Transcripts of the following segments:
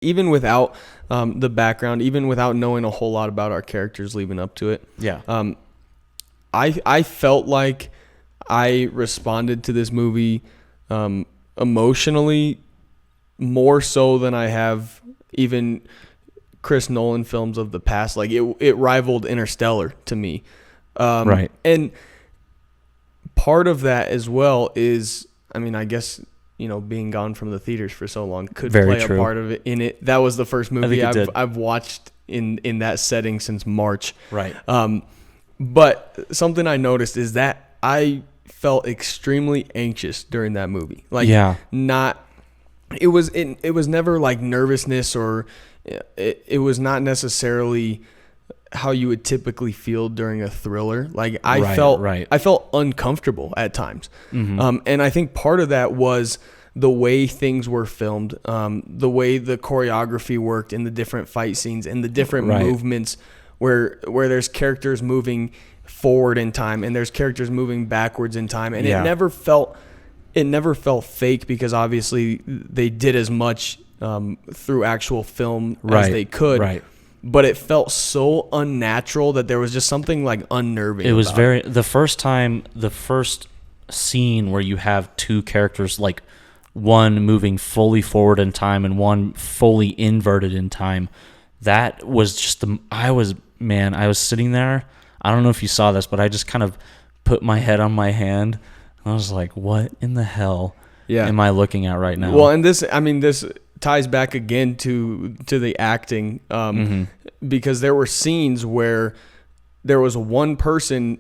even without the background, even without knowing a whole lot about our characters leading up to it. Yeah. I felt like I responded to this movie emotionally more so than I have even Chris Nolan films of the past. Like it rivaled Interstellar to me. Right. And part of that as well is, I mean, I guess, being gone from the theaters for so long could Very play true. a part of it in it. That was the first movie I've watched in that setting since March. Right. But something I noticed is that I felt extremely anxious during that movie. Like, yeah. It was never like nervousness, or it was not necessarily how you would typically feel during a thriller. Like I felt uncomfortable at times. Mm-hmm. And I think part of that was the way things were filmed, the way the choreography worked in the different fight scenes and the different movements where there's characters moving forward in time and there's characters moving backwards in time. And it never felt fake, because obviously they did as much through actual film as they could. Right. But it felt so unnatural that there was just something like unnerving. It was about the first scene where you have two characters, like one moving fully forward in time and one fully inverted in time. That was just I was sitting there. I don't know if you saw this, but I just kind of put my head on my hand. I was like, what in the hell am I looking at right now? Well, and this ties back again to the acting, because there were scenes where there was one person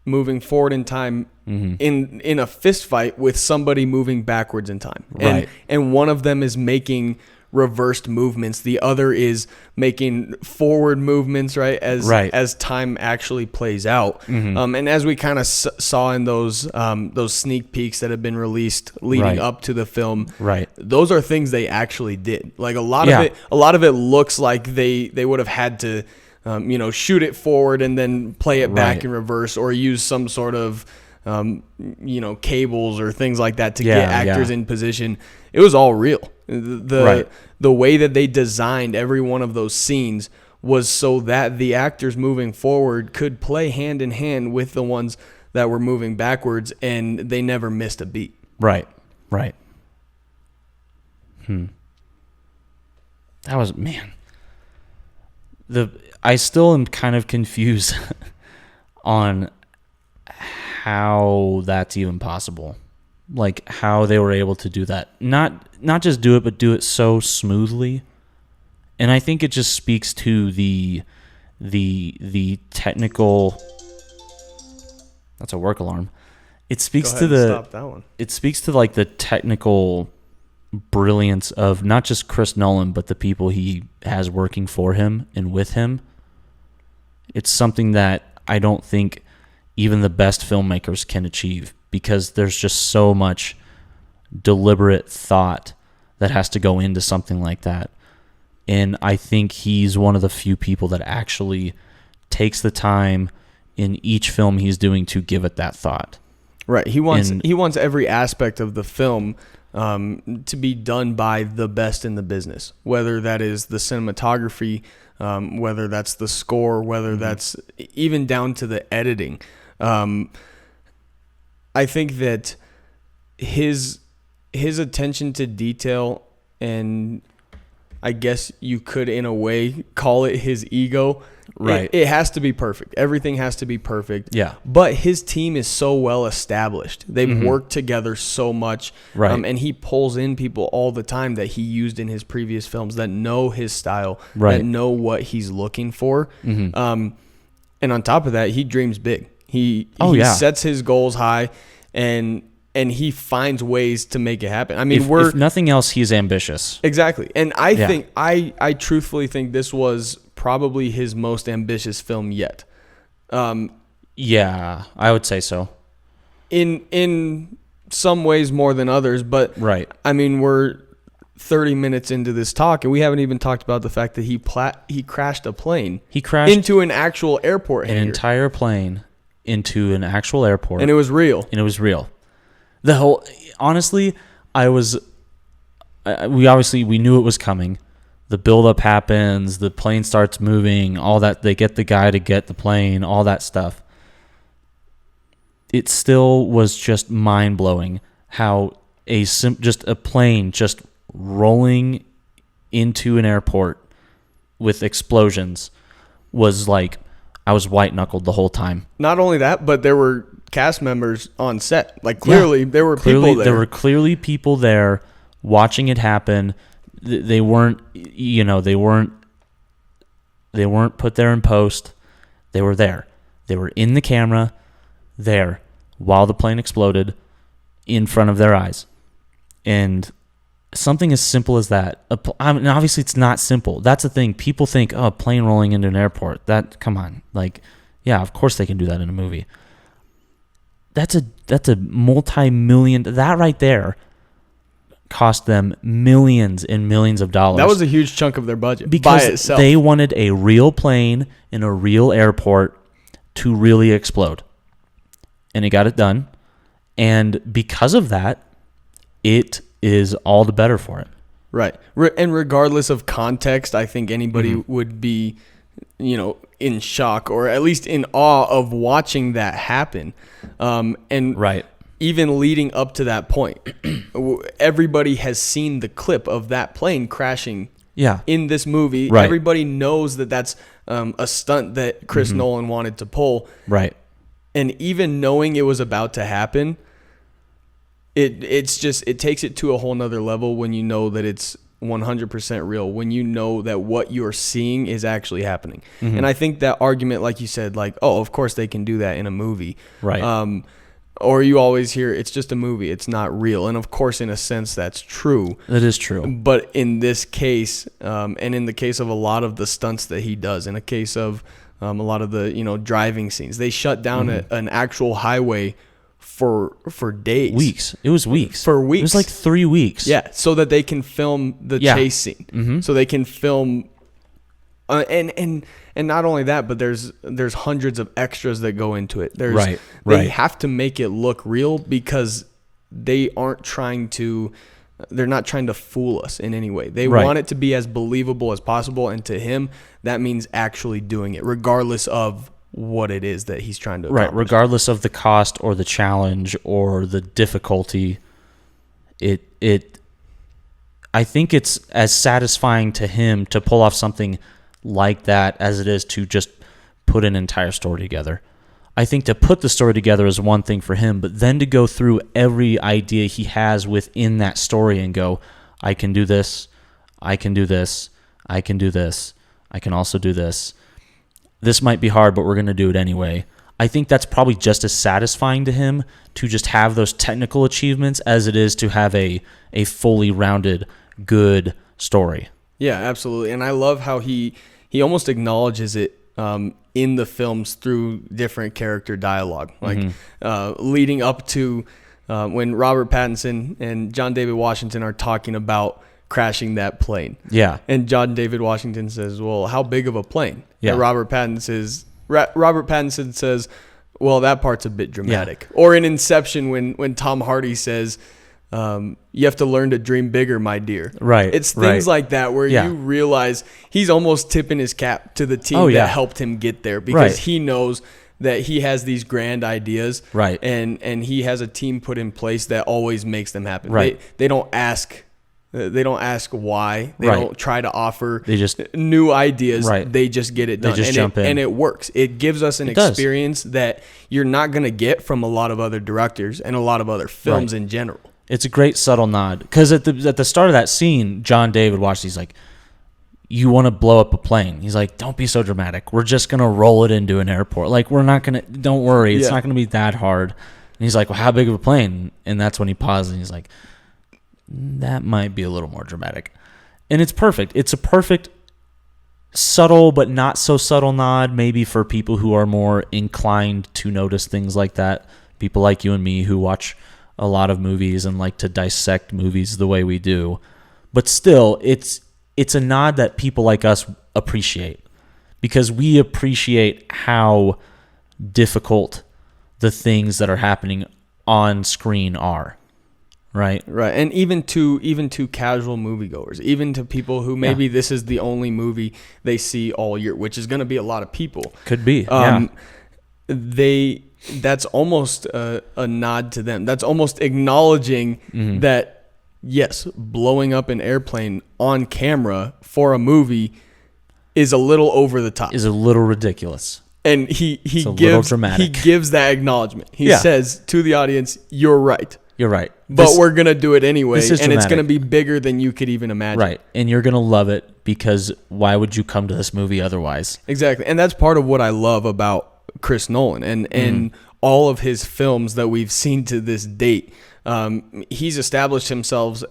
moving forward in time in a fist fight with somebody moving backwards in time. And one of them is making reversed movements. The other is making forward movements, as time actually plays out. And as we kind of saw in those sneak peeks that have been released leading up to the film, those are things they actually did. Like a lot of it looks like they would have had to shoot it forward and then play it back in reverse, or use some sort of cables or things like that to get actors in position. It was all real. The way that they designed every one of those scenes was so that the actors moving forward could play hand in hand with the ones that were moving backwards, and they never missed a beat. Right. That was, man. I still am kind of confused on how that's even possible. Like how they were able to do that. Not just do it, but do it so smoothly. And I think it just speaks to the technical. That's a work alarm. It speaks to stop that one. It speaks to like the technical brilliance of not just Chris Nolan, but the people he has working for him and with him. It's something that I don't think even the best filmmakers can achieve, because there's just so much deliberate thought that has to go into something like that. And I think he's one of the few people that actually takes the time in each film he's doing to give it that thought. Right. He wants every aspect of the film to be done by the best in the business, whether that is the cinematography, whether that's the score, whether that's even down to the editing. I think that his attention to detail, and I guess you could in a way call it his ego. Right. It has to be perfect. Everything has to be perfect. Yeah. But his team is so well established. They've worked together so much. Right. And he pulls in people all the time that he used in his previous films that know his style, right, that know what he's looking for. And on top of that, he dreams big. He sets his goals high, and he finds ways to make it happen. I mean, if nothing else, he's ambitious. Exactly. And I think I truthfully think this was probably his most ambitious film yet. Yeah, I would say so. In some ways more than others, but right. I mean, we're 30 minutes into this talk, and we haven't even talked about the fact that he crashed a plane. He crashed into an actual airport hangar. An entire plane into an actual airport. And it was real. Honestly, we knew it was coming, the buildup happens, the plane starts moving, all that. They get the guy to get the plane, all that stuff. It still was just mind-blowing how just a plane just rolling into an airport with explosions was like, I was white-knuckled the whole time. Not only that, but there were cast members on set. Like, clearly, there were people there. There were clearly people there watching it happen. They weren't, they weren't put there in post. They were there. They were in the camera there while the plane exploded in front of their eyes. And something as simple as that. I mean, obviously, it's not simple. That's the thing. People think, oh, a plane rolling into an airport. Come on. Like, yeah, of course they can do that in a movie. That's a multi-million. That right there cost them millions and millions of dollars. That was a huge chunk of their budget because by itself. They wanted a real plane in a real airport to really explode. And it got it done. And because of that, it is all the better for it. Right. And regardless of context, I think anybody would be, in shock or at least in awe of watching that happen. And right. Even leading up to that point, everybody has seen the clip of that plane crashing in this movie. Right. Everybody knows that that's a stunt that Chris Nolan wanted to pull. Right. And even knowing it was about to happen, it takes it to a whole nother level when you know that it's 100% real, when you know that what you're seeing is actually happening. And I think that argument, like you said, like, oh, of course they can do that in a movie. Right. Or you always hear it's just a movie, it's not real. And of course, in a sense, that's true. That is true. But in this case, and in the case of a lot of the stunts that he does, in a case of a lot of the driving scenes, they shut down an actual highway for days. Weeks. It was weeks. For weeks. It was like 3 weeks. Yeah, so that they can film the chase scene. So they can film, and not only that, but there's hundreds of extras that go into it. They have to make it look real because they're not trying to fool us in any way. They want it to be as believable as possible, and to him, that means actually doing it, regardless of what it is that he's trying to accomplish. Right, regardless of the cost or the challenge or the difficulty. I think it's as satisfying to him to pull off something like that as it is to just put an entire story together. I think to put the story together is one thing for him, but then to go through every idea he has within that story and go, I can do this, I can do this, I can do this, I can also do this. This might be hard, but we're going to do it anyway. I think that's probably just as satisfying to him to just have those technical achievements as it is to have a fully rounded, good story. Yeah, absolutely. And I love how he almost acknowledges it in the films through different character dialogue. Like leading up to when Robert Pattinson and John David Washington are talking about crashing that plane. Yeah. And John David Washington says, well, how big of a plane? Yeah. And Robert Pattinson says, well, that part's a bit dramatic. Yeah. Or in Inception when Tom Hardy says, you have to learn to dream bigger, my dear. Right. It's things like that where you realize he's almost tipping his cap to the team that helped him get there, because he knows that he has these grand ideas. Right. And he has a team put in place that always makes them happen. Right. They don't ask why. They don't try to offer new ideas. Right. They just get it done. They just jump in. And it works. It gives us an experience that you're not going to get from a lot of other directors and a lot of other films in general. It's a great subtle nod, because at the start of that scene, John David Washington, he's like, you want to blow up a plane. He's like, don't be so dramatic. We're just going to roll it into an airport. Like, we're not going to, don't worry. It's not going to be that hard. And he's like, well, how big of a plane? And that's when he pauses and he's like, that might be a little more dramatic. And it's perfect. It's a perfect subtle but not so subtle nod, maybe for people who are more inclined to notice things like that. People like you and me who watch a lot of movies and like to dissect movies the way we do. But still, it's a nod that people like us appreciate, because we appreciate how difficult the things that are happening on screen are. right? Right. And even to casual moviegoers, even to people who maybe this is the only movie they see all year, which is going to be a lot of people. Could be. That's almost a nod to them. That's almost acknowledging that, yes, blowing up an airplane on camera for a movie is a little over the top. Is a little ridiculous. And he gives that acknowledgement. He says to the audience, "You're right. You're right. But we're going to do it anyway, and dramatic. It's going to be bigger than you could even imagine." Right. And you're going to love it, because why would you come to this movie otherwise? Exactly. And that's part of what I love about Chris Nolan and all of his films that we've seen to this date. He's established himself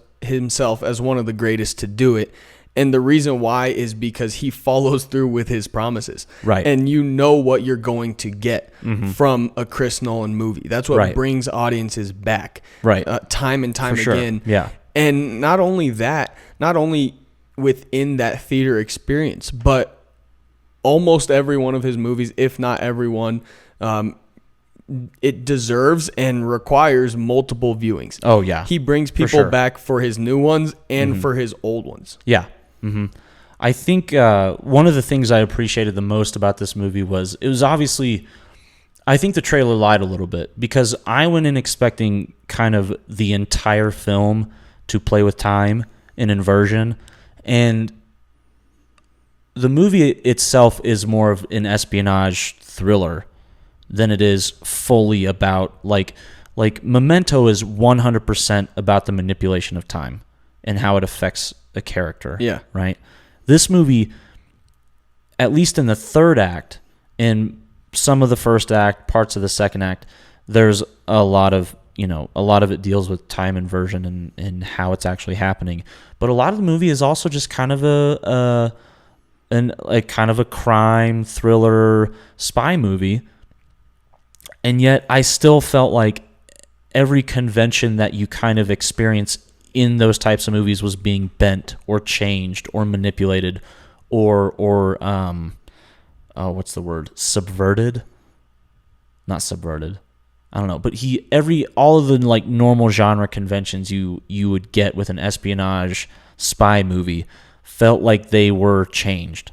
as one of the greatest to do it. And the reason why is because he follows through with his promises. Right. And you know what you're going to get from a Chris Nolan movie. That's what brings audiences back. Right. Time and time again. Yeah. And not only that, not only within that theater experience, but almost every one of his movies, if not every one, it deserves and requires multiple viewings. Oh, yeah. He brings people back for his new ones and for his old ones. Yeah. I think one of the things I appreciated the most about this movie was it was obviously, I think the trailer lied a little bit, because I went in expecting kind of the entire film to play with time and inversion, and the movie itself is more of an espionage thriller than it is fully about, like Memento is 100% about the manipulation of time and how it affects a character. Yeah. Right? This movie, at least in the third act, in some of the first act, parts of the second act, there's a lot of it deals with time inversion and how it's actually happening. But a lot of the movie is also just kind of a crime thriller spy movie. And yet I still felt like every convention that you kind of experience in those types of movies was being bent or changed or manipulated or what's the word? Subverted? Not subverted. I don't know. But all of the like normal genre conventions you would get with an espionage spy movie felt like they were changed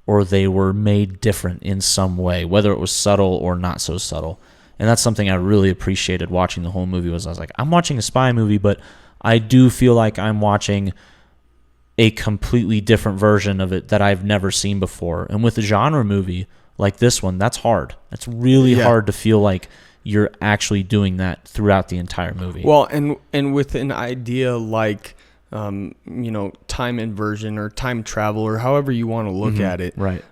or they were made different in some way, whether it was subtle or not so subtle. And that's something I really appreciated watching the whole movie. I was like, I'm watching a spy movie, but I do feel like I'm watching a completely different version of it that I've never seen before. And with a genre movie like this one, that's hard. It's really hard to feel like you're actually doing that throughout the entire movie. Well, and with an idea like time inversion or time travel or however you want to look at it, right?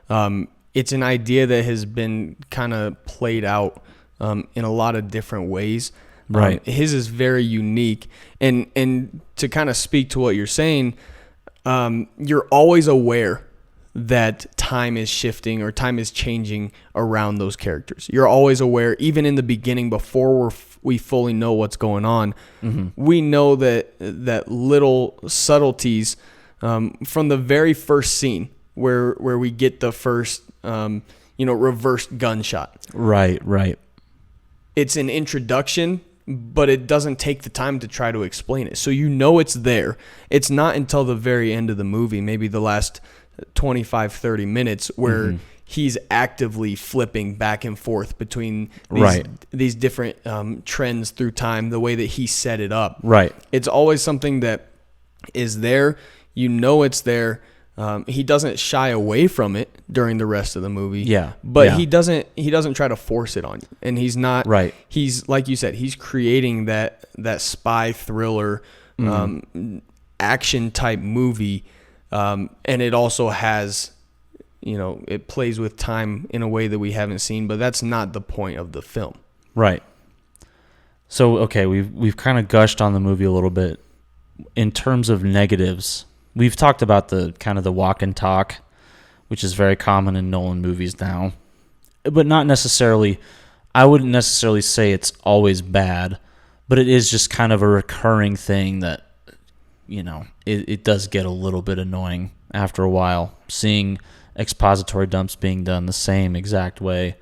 It's an idea that has been kind of played out in a lot of different ways. Right. His is very unique, and to kind of speak to what you're saying, you're always aware that time is shifting or time is changing around those characters. You're always aware, even in the beginning, before we fully know what's going on. We know that little subtleties from the very first scene where we get the first reversed gunshot. Right. It's an introduction, but it doesn't take the time to try to explain it. So you know it's there. It's not until the very end of the movie, maybe the last 25, 30 minutes, where he's actively flipping back and forth between these different trends through time, the way that he set it up. Right. It's always something that is there. You know it's there. He doesn't shy away from it during the rest of the movie. Yeah. But he doesn't try to force it on you. And he's not right. He's, like you said, he's creating that spy thriller action type movie. And it also has, it plays with time in a way that we haven't seen, but that's not the point of the film. Right. So, okay, we've kind of gushed on the movie a little bit. In terms of negatives, we've talked about the kind of the walk and talk, which is very common in Nolan movies now, but not necessarily, I wouldn't necessarily say it's always bad, but it is just kind of a recurring thing that, it does get a little bit annoying after a while, seeing expository dumps being done the same exact way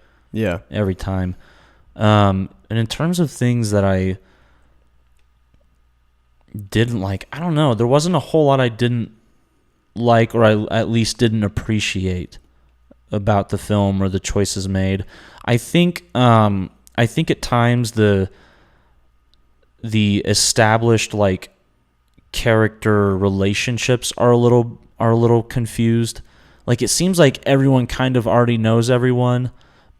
every time. And in terms of things that didn't like. I don't know. There wasn't a whole lot I didn't like, or I at least didn't appreciate about the film or the choices made. I think at times the established like character relationships are a little confused. Like it seems like everyone kind of already knows everyone,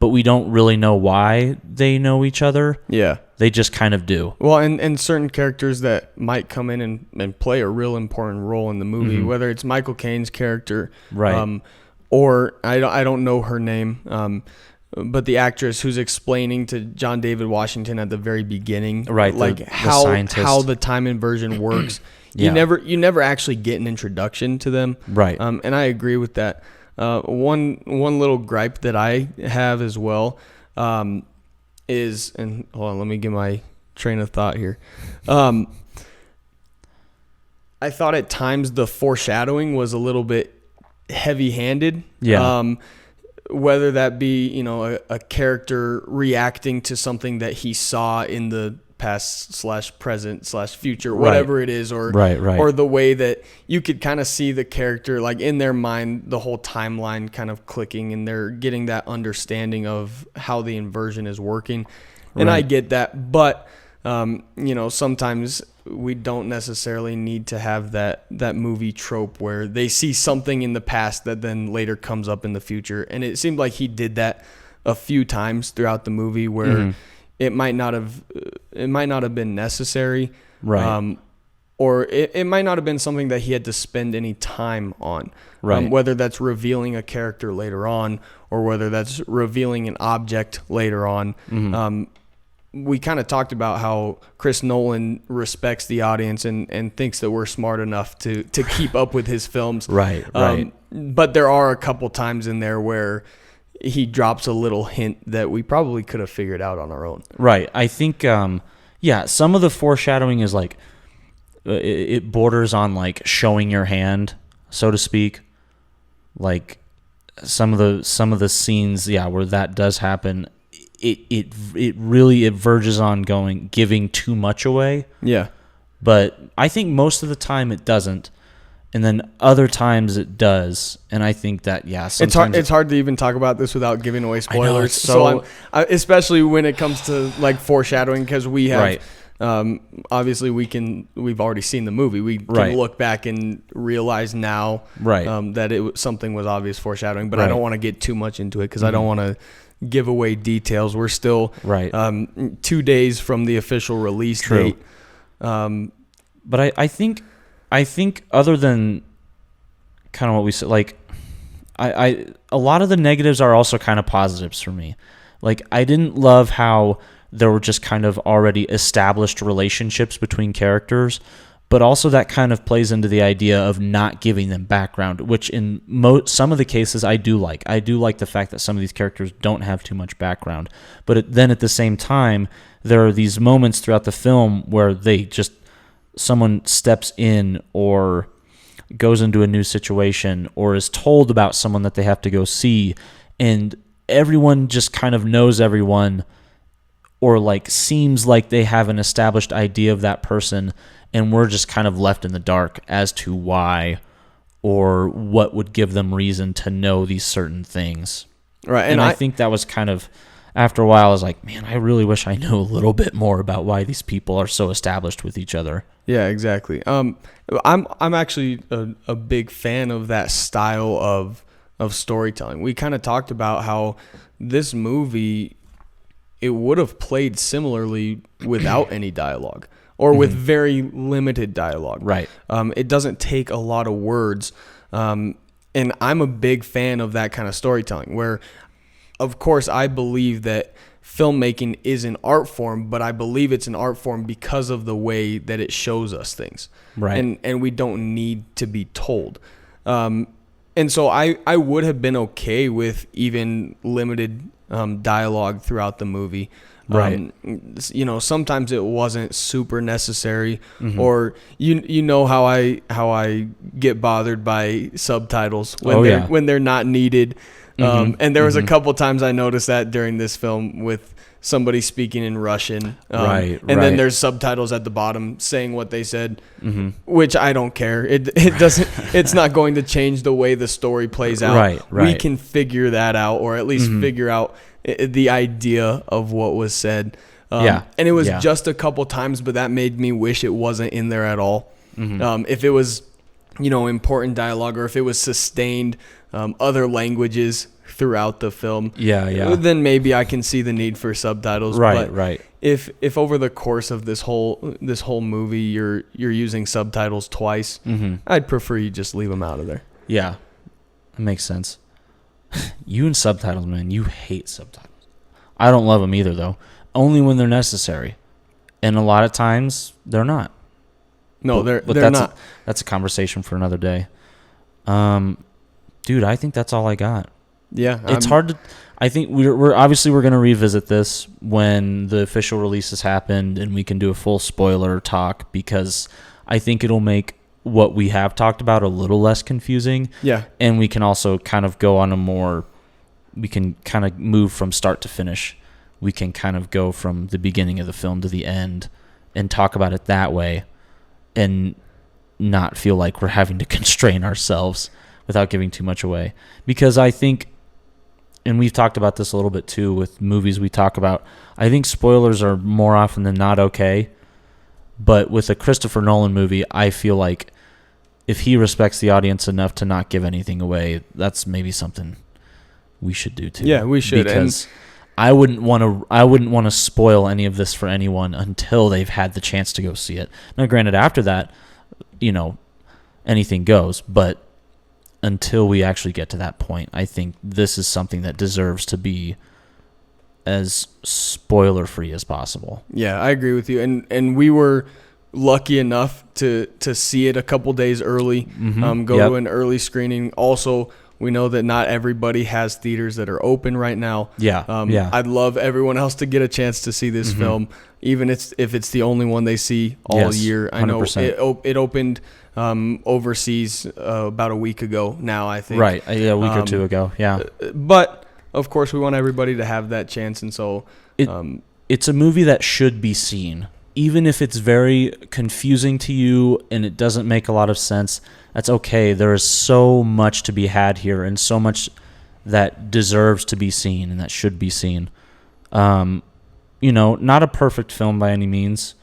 but we don't really know why they know each other. Yeah. They just kind of do. Well, and certain characters that might come in and play a real important role in the movie, whether it's Michael Caine's character, right? Or I don't know her name, but the actress who's explaining to John David Washington at the very beginning, right? Like how the time inversion works. Yeah. You never actually get an introduction to them, right? And I agree with that. One little gripe that I have as well is, and hold on, let me get my train of thought here. I thought at times the foreshadowing was a little bit heavy-handed. Yeah. Whether that be, a character reacting to something that he saw in the past/present/future, whatever it is, or or the way that you could kind of see the character, like in their mind, the whole timeline kind of clicking, and they're getting that understanding of how the inversion is working. And I get that, but sometimes we don't necessarily need to have that movie trope where they see something in the past that then later comes up in the future. And it seemed like he did that a few times throughout the movie where it might not have been necessary, right? Or it might not have been something that he had to spend any time on, right? Whether that's revealing a character later on, or whether that's revealing an object later on. We kind of talked about how Chris Nolan respects the audience and thinks that we're smart enough to keep up with his films, right? But there are a couple times in there where he drops a little hint that we probably could have figured out on our own. Right. I think, some of the foreshadowing is like, it borders on like showing your hand, so to speak. Like some of the scenes, where that does happen, it really verges on giving too much away. Yeah. But I think most of the time it doesn't. And then other times it does, and I think that sometimes it's hard to even talk about this without giving away spoilers. I know, so especially when it comes to like foreshadowing, because we have obviously we've already seen the movie. We can look back and realize now that something was obvious foreshadowing. But I don't want to get too much into it because I don't want to give away details. We're still 2 days from the official release date. But I think other than kind of what we said, like a lot of the negatives are also kind of positives for me. Like I didn't love how there were just kind of already established relationships between characters, but also that kind of plays into the idea of not giving them background, which in some of the cases I do like. I do like the fact that some of these characters don't have too much background. But then at the same time, there are these moments throughout the film where someone steps in or goes into a new situation or is told about someone that they have to go see, and everyone just kind of knows everyone or like seems like they have an established idea of that person, and we're just kind of left in the dark as to why or what would give them reason to know these certain things. Right. And I think that was kind of, after a while, I was like, man, I really wish I knew a little bit more about why these people are so established with each other. Yeah, exactly. I'm actually a big fan of that style of storytelling. We kind of talked about how this movie, it would have played similarly without any dialogue or with very limited dialogue. Right. It doesn't take a lot of words. And I'm a big fan of that kind of storytelling where, of course, I believe that filmmaking is an art form, but I believe it's an art form because of the way that it shows us things. Right. And we don't need to be told. And so I would have been okay with even limited dialogue throughout the movie. Right. Sometimes it wasn't super necessary, or you know how I get bothered by subtitles when they're not needed. And there was a couple times I noticed that during this film with somebody speaking in Russian. And then there's subtitles at the bottom saying what they said, which I don't care. It doesn't. It's not going to change the way the story plays out. Right. We can figure that out, or at least figure out the idea of what was said. And it was just a couple times, but that made me wish it wasn't in there at all. If it was, important dialogue, or if it was sustained other languages throughout the film, then maybe I can see the need for subtitles. But if over the course of this whole movie you're using subtitles twice, I'd prefer you just leave them out of there. Yeah, that makes sense. You and subtitles, man, you hate subtitles. I don't love them either, though. Only when they're necessary, and a lot of times they're not. No, they're that's not. That's a conversation for another day. Dude, I think that's all I got. Yeah, it's hard to. I think we're obviously going to revisit this when the official releases happened, and we can do a full spoiler talk, because I think it'll make what we have talked about a little less confusing. Yeah, and we can also kind of go on a more. We can kind of move from start to finish. We can kind of go from the beginning of the film to the end and talk about it that way, and not feel like we're having to constrain ourselves without giving too much away. Because I think, and we've talked about this a little bit too with movies we talk about, I think spoilers are more often than not okay. But with a Christopher Nolan movie, I feel like if he respects the audience enough to not give anything away, that's maybe something we should do too. Yeah, we should. Because I wouldn't want to spoil any of this for anyone until they've had the chance to go see it. Now, granted, after that, anything goes, but until we actually get to that point, I think this is something that deserves to be as spoiler-free as possible. Yeah, I agree with you. And we were lucky enough to see it a couple days early, to an early screening. Also, we know that not everybody has theaters that are open right now. I'd love everyone else to get a chance to see this film, even if it's the only one they see all year. I know 100%. It opened overseas about a week ago now, I think. Right, a week or two ago, yeah. But, of course, we want everybody to have that chance, and so... It's a movie that should be seen. Even if it's very confusing to you and it doesn't make a lot of sense, that's okay. There is so much to be had here, and so much that deserves to be seen and that should be seen. Not a perfect film by any means.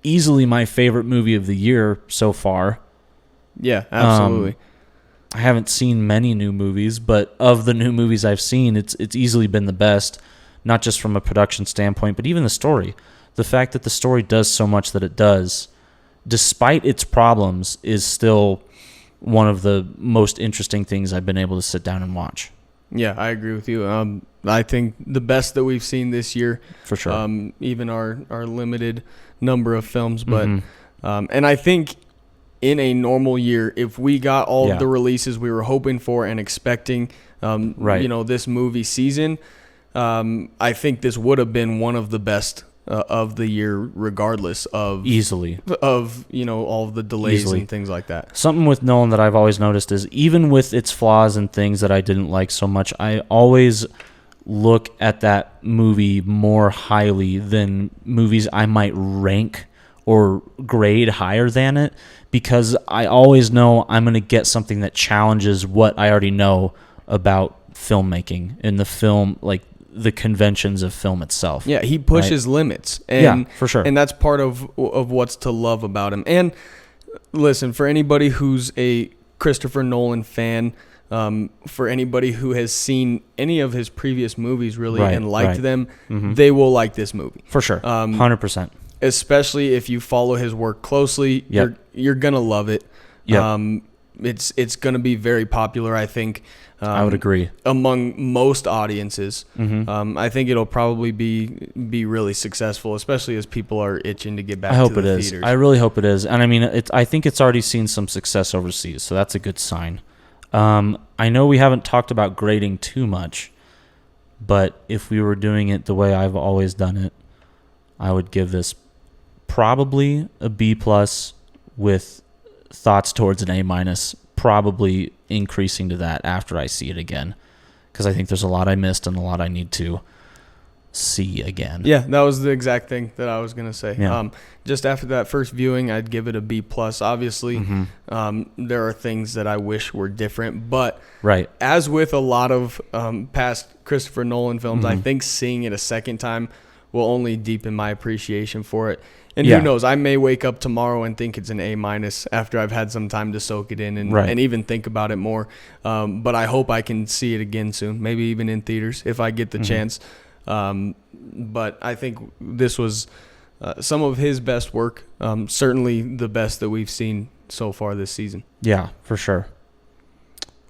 Easily my favorite movie of the year so far. Yeah, absolutely. I haven't seen many new movies, but of the new movies I've seen, it's easily been the best, not just from a production standpoint, but even the story. The fact that the story does so much that it does, despite its problems, is still one of the most interesting things I've been able to sit down and watch. Yeah, I agree with you. I think the best that we've seen this year. For sure. Even our limited number of films. But and I think in a normal year, if we got all of the releases we were hoping for and expecting, this movie season, I think this would have been one of the best of the year, regardless of all of the delays and things like that. Something with Nolan that I've always noticed is, even with its flaws and things that I didn't like so much, I always look at that movie more highly than movies I might rank or grade higher than it, because I always know I'm going to get something that challenges what I already know about filmmaking in the film, like the conventions of film itself. Yeah, he pushes limits. And, for sure. And that's part of what's to love about him. And listen, for anybody who's a Christopher Nolan fan, for anybody who has seen any of his previous movies really and liked them, they will like this movie. For sure, 100%. Especially if you follow his work closely, you're going to love it. It's going to be very popular, I think. I would agree. Among most audiences. I think it'll probably be really successful, especially as people are itching to get back to the theaters. I really hope it is. And I mean, I think it's already seen some success overseas, so that's a good sign. I know we haven't talked about grading too much, but if we were doing it the way I've always done it, I would give this probably a B+ with thoughts towards an A- probably increasing to that after I see it again, because I think there's a lot I missed and a lot I need to see again. Yeah, that was the exact thing that I was gonna say. Yeah. Just after that first viewing, I'd give it a B+. Obviously, there are things that I wish were different, but Right. as with a lot of past Christopher Nolan films, I think seeing it a second time will only deepen my appreciation for it. And Yeah. who knows, I may wake up tomorrow and think it's an A- after I've had some time to soak it in and, Right. and even think about it more. But I hope I can see it again soon, maybe even in theaters if I get the chance. But I think this was some of his best work, certainly the best that we've seen so far this season. Yeah, for sure.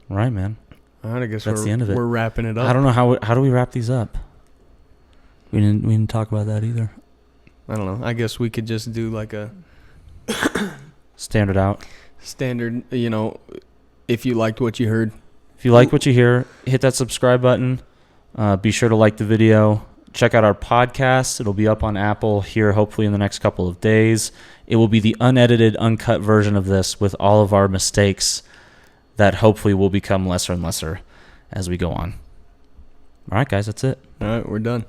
Right, man. All right, I guess That's we're, the end of it. we're wrapping it up. I don't know how do we wrap these up? We didn't talk about that either. I don't know. I guess we could just do like a Standard out. standard, if you liked what you heard. If you like what you hear, hit that subscribe button. Be sure to like the video. Check out our podcast. It'll be up on Apple here hopefully in the next couple of days. It will be the unedited, uncut version of this with all of our mistakes that hopefully will become lesser and lesser as we go on. All right, guys, that's it. All right, we're done.